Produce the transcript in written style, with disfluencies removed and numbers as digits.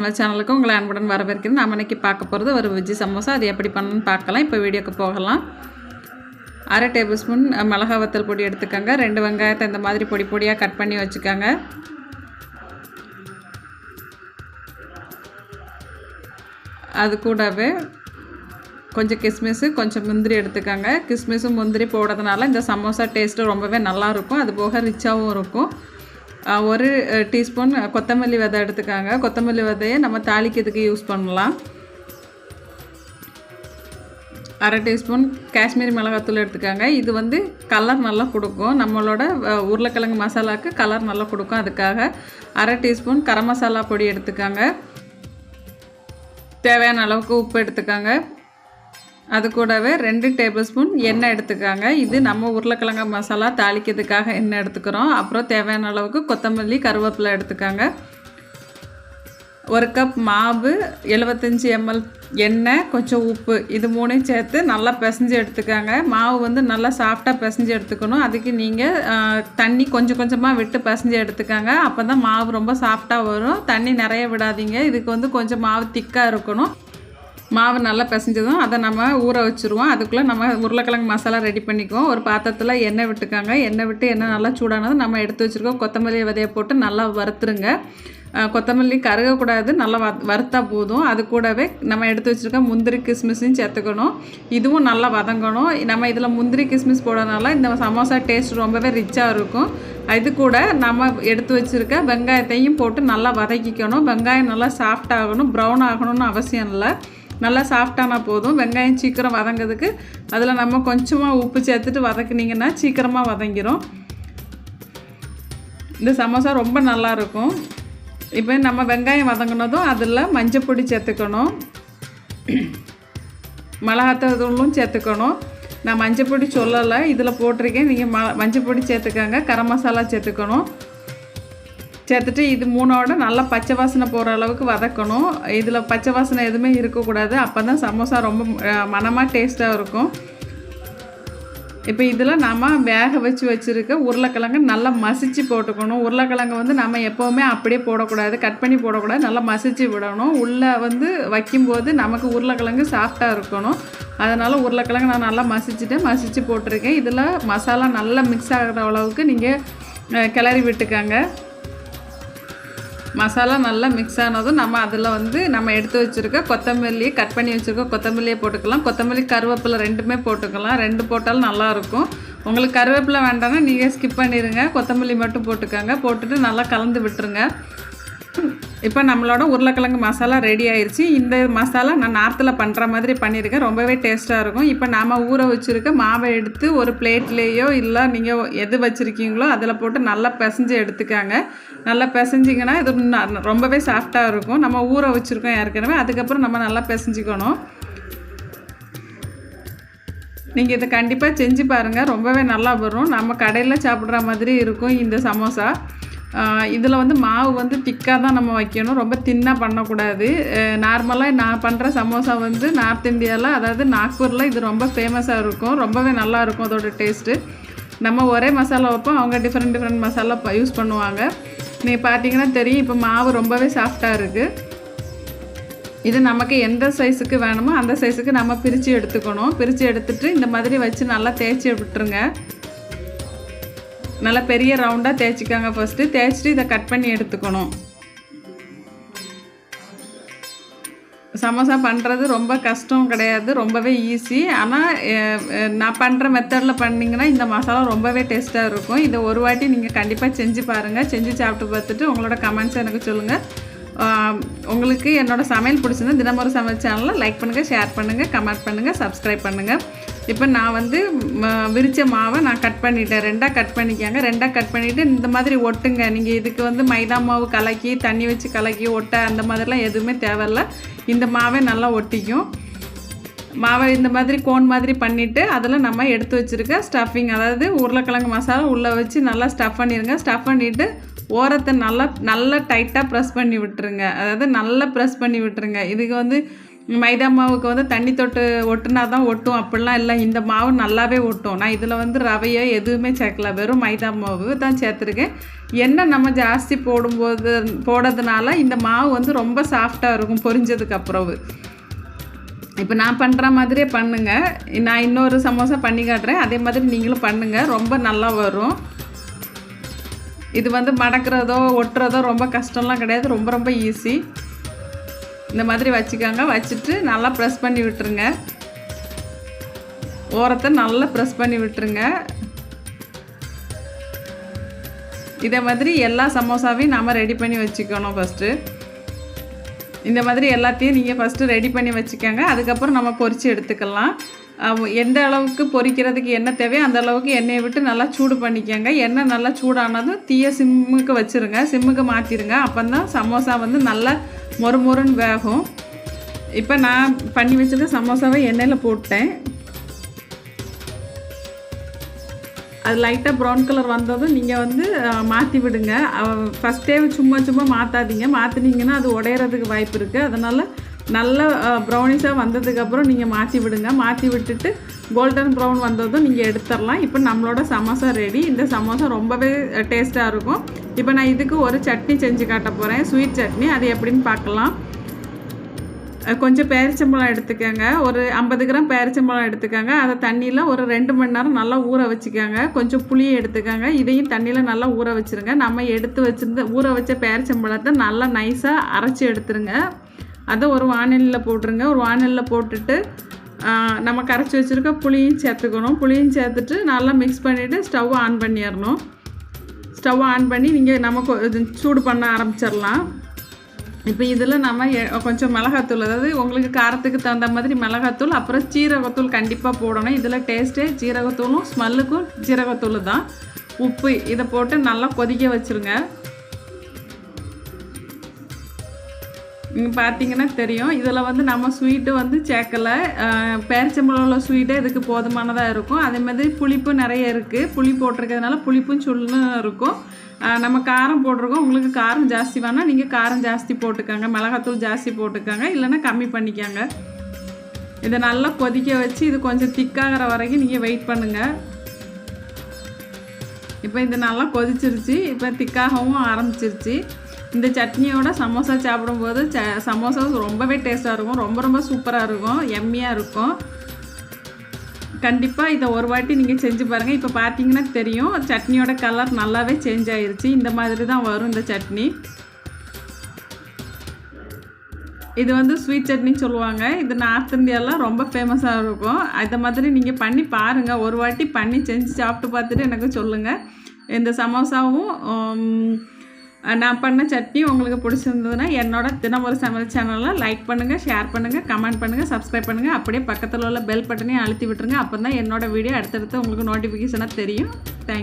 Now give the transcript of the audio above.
நம்ம சேனலுக்கு உங்களை அன்புடன் வரவேற்கிறேன். நாம் இன்றைக்கி பார்க்க போகிறது ஒரு வெஜ்ஜி சமோசா. அது எப்படி பண்ணணும்னு பார்க்கலாம். இப்போ வீடியோக்கு போகலாம். 1/2 டேபிள் ஸ்பூன் மிளகா வத்தல் பொடி எடுத்துக்கோங்க. 2 வெங்காயத்தை இந்த மாதிரி பொடி பொடியாக கட் பண்ணி வச்சுக்கோங்க. அது கூடவே கொஞ்சம் கிஸ்மிஸு, கொஞ்சம் முந்திரி எடுத்துக்கோங்க. கிஸ்மிஸும் முந்திரி போடுறதுனால இந்த சமோசா டேஸ்ட்டு ரொம்பவே நல்லாயிருக்கும். அது போக ரிச்சாகவும் இருக்கும். 1 டீஸ்பூன் கொத்தமல்லி விதை எடுத்துக்காங்க. கொத்தமல்லி விதையை நம்ம தாளிக்கிறதுக்கு யூஸ் பண்ணலாம். 1/2 டீஸ்பூன் காஷ்மீரி மிளகாத்தூள் எடுத்துக்காங்க. இது வந்து கலர் நல்லா கொடுக்கும். நம்மளோட உருளைக்கிழங்கு மசாலாவுக்கு கலர் நல்லா கொடுக்கும். அதுக்காக 1/2 டீஸ்பூன் கரம் மசாலா பொடி எடுத்துக்காங்க. தேவையான அளவுக்கு உப்பு எடுத்துக்காங்க. அது கூடவே 2 டேபிள் ஸ்பூன் எண்ணெய் எடுத்துக்காங்க. இது நம்ம உருளைக்கிழங்கு மசாலா தாளிக்கிறதுக்காக எண்ணெய் எடுத்துக்கிறோம். அப்புறம் தேவையான அளவுக்கு கொத்தமல்லி, கருவேப்பிலை எடுத்துக்காங்க. 1 கப் மாவு, 75 ml எண்ணெய், கொஞ்சம் உப்பு, இது 3ஐயும் சேர்த்து நல்லா பிசைஞ்சு எடுத்துக்காங்க. மாவு வந்து நல்லா சாஃப்டாக பிசைஞ்சு எடுத்துக்கணும். அதுக்கு நீங்கள் தண்ணி கொஞ்சம் கொஞ்சமாக விட்டு பிசைஞ்சு எடுத்துக்காங்க. அப்போ தான் மாவு ரொம்ப சாஃப்டாக வரும். தண்ணி நிறைய விடாதீங்க. இதுக்கு வந்து கொஞ்சம் மாவு திக்காக இருக்கணும். மாவு நல்லா பிசைஞ்சதும் அதை நம்ம ஊற வச்சுருவோம். அதுக்குள்ளே நம்ம உருளைக்கிழங்கு மசாலா ரெடி பண்ணிக்குவோம். ஒரு பாத்திரத்தில் எண்ணெய் விட்டுக்காங்க. எண்ணெய் விட்டு எண்ணெய் நல்லா சூடானது நம்ம எடுத்து வச்சுருக்கோம் கொத்தமல்லி விதையை போட்டு நல்லா வறுத்துருங்க. கொத்தமல்லி கருகக்கூடாது, நல்லா வறுத்தா போதும். அது கூடவே நம்ம எடுத்து வச்சுருக்க முந்திரி கிஸ்மிஸையும் சேர்த்துக்கணும். இதுவும் நல்லா வதங்கணும். நம்ம இதில் முந்திரி கிஸ்மிஸ் போடுறதுனால இந்த சமோசா டேஸ்ட் ரொம்பவே ரிச்சாக இருக்கும். இது கூட நம்ம எடுத்து வச்சுருக்க வெங்காயத்தையும் போட்டு நல்லா வதக்கிக்கணும். வெங்காயம் நல்லா சாஃப்டாகணும், ப்ரௌன் ஆகணும்னு அவசியம் இல்லை. நல்லா சாஃப்டானால் போதும். வெங்காயம் சீக்கிரம் வதங்கிறதுக்கு அதில் நம்ம கொஞ்சமாக உப்பு சேர்த்துட்டு வதக்குனிங்கன்னா சீக்கிரமாக வதங்கிடும். இந்த சமோசா ரொம்ப நல்லாயிருக்கும். இப்போ நம்ம வெங்காயம் வதங்கினதும் அதில் மஞ்சள் பொடி சேர்த்துக்கணும், மிளகாத்தூளும் சேர்த்துக்கணும். நான் மஞ்சள் பொடி சொல்லலை, இதில் போட்டிருக்கேன். நீங்கள் மஞ்சள் பொடி சேர்த்துக்கோங்க. கரம் மசாலா சேர்த்துக்கணும். சேர்த்துட்டு இது 3ஓட நல்லா பச்சை வாசனை போகிற அளவுக்கு வதக்கணும். இதில் பச்சை வாசனை எதுவுமே இருக்கக்கூடாது. அப்போ தான் சமோசா ரொம்ப மனமாக டேஸ்ட்டாக இருக்கும். இப்போ இதில் நம்ம வேக வச்சுருக்க உருளைக்கிழங்கு நல்லா மசிச்சு போட்டுக்கணும். உருளைக்கிழங்கு வந்து நம்ம எப்போவுமே அப்படியே போடக்கூடாது, கட் பண்ணி போடக்கூடாது, நல்லா மசிச்சு விடணும். உள்ளே வந்து வைக்கும்போது நமக்கு உருளைக்கிழங்கு சாஃப்டாக இருக்கணும். அதனால் உருளைக்கிழங்கு நான் நல்லா மசிச்சு போட்டிருக்கேன். இதில் மசாலா நல்லா மிக்ஸ் ஆகிற அளவுக்கு நீங்கள் கிளறி விட்டுக்காங்க. மசாலா நல்லா மிக்ஸ் ஆனதும் நம்ம அதில் வந்து நம்ம எடுத்து வச்சுருக்க கொத்தமல்லி, கட் பண்ணி வச்சுருக்க கொத்தமல்லியை போட்டுக்கலாம். கொத்தமல்லி, கருவேப்பிலை 2மே போட்டுக்கலாம். 2 போட்டாலும் நல்லாயிருக்கும். உங்களுக்கு கருவேப்பிலை வேண்டாம்னா நீங்கள் ஸ்கிப் பண்ணிடுங்க. கொத்தமல்லி மட்டும் போட்டுக்கோங்க. போட்டுட்டு நல்லா கலந்து விட்டுருங்க. இப்போ நம்மளோட உருளைக்கிழங்கு மசாலா ரெடி ஆயிடுச்சு. இந்த மசாலா நான் நார்த்தில் பண்ணுற மாதிரி பண்ணியிருக்கேன். ரொம்பவே டேஸ்ட்டாக இருக்கும். இப்போ நாம் ஊற வச்சுருக்க மாவை எடுத்து ஒரு பிளேட்லேயோ இல்லை நீங்கள் எது வச்சுருக்கீங்களோ அதில் போட்டு நல்லா பிசைஞ்சு எடுத்துக்காங்க. நல்லா பிசைஞ்சிங்கன்னா இது ரொம்பவே சாஃப்டாக இருக்கும். நம்ம ஊற வச்சுருக்கோம் ஏற்கனவே. அதுக்கப்புறம் நம்ம நல்லா பிசைஞ்சிக்கணும். நீங்கள் இதை கண்டிப்பாக செஞ்சு பாருங்கள். ரொம்பவே நல்லா வரும். நம்ம கடையில் சாப்பிட்ற மாதிரி இருக்கும் இந்த சமோசா. இதில் வந்து மாவு வந்து திக்காக தான் நம்ம வைக்கணும். ரொம்ப தின்னாக பண்ணக்கூடாது. நார்மலாக நான் பண்ணுற சமோசா வந்து நார்த் இந்தியாவில், அதாவது நாக்பூரில் இது ரொம்ப ஃபேமஸாக இருக்கும். ரொம்பவே நல்லாயிருக்கும் அதோட டேஸ்ட்டு. நம்ம ஒரே மசாலா வைப்போம், அவங்க டிஃப்ரெண்ட் மசாலா யூஸ் பண்ணுவாங்க. நீங்கள் பார்த்தீங்கன்னா தெரியும். இப்போ மாவு ரொம்பவே சாஃப்டாக இருக்குது. இது நமக்கு எந்த சைஸுக்கு வேணுமோ அந்த சைஸுக்கு நம்ம பிரித்து எடுத்துக்கணும். பிரித்து எடுத்துகிட்டு இந்த மாதிரி வச்சு நல்லா தேய்ச்சி விட்டுருங்க. நல்லா பெரிய ரவுண்டாக தேய்ச்சிக்காங்க. ஃபஸ்ட்டு தேய்ச்சிட்டு இதை கட் பண்ணி எடுத்துக்கணும். சமோசா பண்ணுறது ரொம்ப கஷ்டம் கிடையாது, ரொம்பவே ஈஸி. ஆனால் நான் பண்ணுற மெத்தடில் பண்ணிங்கன்னா இந்த மசாலா ரொம்பவே டேஸ்ட்டாக இருக்கும். இதை ஒரு வாட்டி நீங்கள் கண்டிப்பாக செஞ்சு பாருங்கள். செஞ்சு சாப்பிட்டு பார்த்துட்டு உங்களோட கமெண்ட்ஸ் எனக்கு சொல்லுங்கள். உங்களுக்கு என்னோடய சமையல் பிடிச்சிருந்தா தினமொரு சமையல் சேனலை லைக் பண்ணுங்கள், ஷேர் பண்ணுங்கள், கமெண்ட் பண்ணுங்கள், சப்ஸ்கிரைப் பண்ணுங்கள். இப்போ நான் வந்து விரித்த மாவை நான் கட் பண்ணிட்டேன். 2ஆக கட் பண்ணிக்கோங்க. 2ஆக கட் பண்ணிவிட்டு இந்த மாதிரி ஒட்டுங்க. நீங்கள் இதுக்கு வந்து மைதா மாவு கலக்கி தண்ணி வச்சு கலக்கி ஒட்ட அந்த மாதிரிலாம் எதுவுமே தேவையில்லை. இந்த மாவை நல்லா ஒட்டிக்கும். மாவை இந்த மாதிரி கோன் மாதிரி பண்ணிவிட்டு அதில் நம்ம எடுத்து வச்சுருக்க ஸ்டஃபிங், அதாவது உருளைக்கிழங்கு மசாலா உள்ளே வச்சு நல்லா ஸ்டஃப் பண்ணிடுங்க. ஸ்டஃப் பண்ணிவிட்டு ஓரத்தை நல்லா டைட்டாக ப்ரெஸ் பண்ணி விட்டுருங்க. அதாவது நல்லா ப்ரெஸ் பண்ணி விட்டுருங்க. இதுக்கு வந்து மைதா மாவுக்கு வந்து தண்ணி தொட்டு ஒட்டுனா தான் ஒட்டும் அப்படிலாம் இல்லை, இந்த மாவு நல்லாவே ஒட்டும். நான் இதில் வந்து ரவையோ எதுவுமே சேர்க்கல, வெறும் மைதா மாவு தான் சேர்த்துருக்கேன். எண்ணெய் நம்ம ஜாஸ்தி போடுறதுனால இந்த மாவு வந்து ரொம்ப சாஃப்டாக இருக்கும் பொரிஞ்சதுக்கப்புறம். இப்போ நான் பண்ணுற மாதிரியே பண்ணுங்கள். நான் இன்னொரு சமோசா பண்ணி காட்டுறேன், அதே மாதிரி நீங்களும் பண்ணுங்கள், ரொம்ப நல்லா வரும். இது வந்து மடக்கிறதோ ஒட்டுறதோ ரொம்ப கஷ்டம்லாம் கிடையாது, ரொம்ப ரொம்ப ஈஸி. இந்த மாதிரி வச்சுக்கோங்க. வச்சுட்டு நல்லா ப்ரெஸ் பண்ணி விட்டுருங்க, ஓரத்தை நல்லா ப்ரெஸ் பண்ணி விட்டுருங்க. இதே மாதிரி எல்லா சமோசாவையும் நாம் ரெடி பண்ணி வச்சுக்கணும். ஃபஸ்ட்டு இந்த மாதிரி எல்லாத்தையும் நீங்கள் ஃபஸ்ட்டு ரெடி பண்ணி வச்சுக்கோங்க. அதுக்கப்புறம் நம்ம பொரித்து எடுத்துக்கலாம். எந்த அளவுக்கு பொரிக்கிறதுக்கு எண்ணெய் தேவையோ அந்த அளவுக்கு எண்ணெயை விட்டு நல்லா சூடு பண்ணிக்கோங்க. எண்ணெய் நல்லா சூடானதும் தீயை சிம்முக்கு வச்சுருங்க, சிம்முக்கு மாற்றிடுங்க. அப்போ தான் சமோசா வந்து நல்லா மொறுமொறுன்னு வேகும். இப்போ நான் பண்ணி வச்சுருக்க சமோசாவை எண்ணெயில் போட்டேன். அது லைட்டாக ப்ரௌன் கலர் வந்ததும் நீங்கள் வந்து மாற்றி விடுங்க. ஃபஸ்ட்டே சும்மா மாற்றாதீங்க, மாற்றினீங்கன்னா அது உடையிறதுக்கு வாய்ப்பு இருக்குது. அதனால் நல்லா ப்ரௌனிஷாக வந்ததுக்கப்புறம் நீங்கள் மாற்றி விடுங்க. மாற்றி விட்டுட்டு கோல்டன் ப்ரௌன் வந்ததும் நீங்கள் எடுத்துடலாம். இப்போ நம்மளோட சமோசா ரெடி. இந்த சமோசா ரொம்பவே டேஸ்ட்டாக இருக்கும். இப்போ நான் இதுக்கு ஒரு சட்னி செஞ்சு காட்ட போகிறேன், ஸ்வீட் சட்னி. அது எப்படின்னு பார்க்கலாம். கொஞ்சம் பேரிச்சம்பழம் எடுத்துக்கோங்க, ஒரு 50 கிராம் பேரிச்சம்பழம் எடுத்துக்கோங்க. அதை தண்ணியில் ஒரு 2 மணி நேரம் நல்லா ஊற வச்சுக்கோங்க. கொஞ்சம் புளியை எடுத்துக்கோங்க, இதையும் தண்ணியில் நல்லா ஊற வச்சுருங்க. நம்ம எடுத்து வச்சுருந்த ஊற வச்ச பேரிச்சம்பழத்தை நல்லா நைஸாக அரைச்சி எடுத்துருங்க. அதை ஒரு வாணலியில் போட்டுருங்க. ஒரு வாணலியில் போட்டுட்டு நம்ம கரைச்சி வச்சுருக்க புளியும் சேர்த்துக்கணும். புளியும் சேர்த்துட்டு நல்லா மிக்ஸ் பண்ணிவிட்டு ஸ்டவ் ஆன் பண்ணிடணும். ஸ்டவ் ஆன் பண்ணி நமக்கு சூடு பண்ண ஆரம்பிச்சிடலாம். இப்போ இதில் நம்ம கொஞ்சம் மிளகாத்தூள், அதாவது உங்களுக்கு காரத்துக்கு தகுந்த மாதிரி மிளகாத்தூள், அப்புறம் சீரகத்தூள் கண்டிப்பாக போடணும். இதில் டேஸ்ட்டே ஜீரகத்தூளும் ஸ்மெல்லுக்கும் ஜீரகத்தூள் தான். உப்பு இதை போட்டு நல்லா கொதிக்க வச்சுருங்க. நீங்கள் பார்த்தீங்கன்னா தெரியும், இதில் வந்து நம்ம ஸ்வீட்டு வந்து சேர்க்கலை. பேரிச்சம்பழம் ஸ்வீட்டே இதுக்கு போதுமானதாக இருக்கும். அதே மாதிரி புளிப்பு நிறைய இருக்குது. புளி போட்டிருக்கிறதுனால புளிப்பும் சுள்ளுன்னு இருக்கும். நம்ம காரம் போட்டிருக்கோம். உங்களுக்கு காரம் ஜாஸ்தி வேணால் நீங்கள் காரம் ஜாஸ்தி போட்டுக்கோங்க, மிளகாத்தூள் ஜாஸ்தி போட்டுக்கோங்க, இல்லைன்னா கம்மி பண்ணிக்கோங்க. இதை நல்லா கொதிக்க வச்சு இது கொஞ்சம் திக்காகிற வரைக்கும் நீங்கள் வெயிட் பண்ணுங்கள். இப்போ இது நல்லா கொதிச்சிருச்சு, இப்போ திக்காகவும் ஆரம்பிச்சிருச்சு. இந்த சட்னியோட சமோசா சாப்பிடும்போது சமோசா ரொம்பவே டேஸ்ட்டாக இருக்கும், ரொம்ப ரொம்ப சூப்பராக இருக்கும், எம்மியாக இருக்கும். கண்டிப்பாக இதை ஒரு வாட்டி நீங்கள் செஞ்சு பாருங்கள். இப்போ பார்த்தீங்கன்னா தெரியும், சட்னியோட கலர் நல்லாவே சேஞ்ச் ஆகிருச்சு. இந்த மாதிரி தான் வரும் இந்த சட்னி. இது வந்து ஸ்வீட் சட்னி சொல்லுவாங்க. இது நார்த் இந்தியாவில் ரொம்ப ஃபேமஸாக இருக்கும். இதை மாதிரி நீங்கள் பண்ணி பாருங்கள், ஒரு வாட்டி பண்ணி செஞ்சு சாப்பிட்டு பார்த்துட்டு எனக்கு சொல்லுங்கள். இந்த சமோசாவும் நான் பண்ண சட்னி உங்களுக்கு பிடிச்சிருந்ததுன்னா என்னோட தினமொரு சமையல் சேனலில் லைக் பண்ணுங்கள், ஷேர் பண்ணுங்கள், கமெண்ட் பண்ணுங்கள், சப்ஸ்கிரைப் பண்ணுங்கள். அப்படியே பக்கத்தில் உள்ள பெல் பட்டனையும் அழுத்தி விட்டுருங்க. அப்போ தான் என்னோடய வீடியோ அடுத்தடுத்து உங்களுக்கு நோட்டிஃபிகேஷனாக தெரியும். தேங்க்யூ.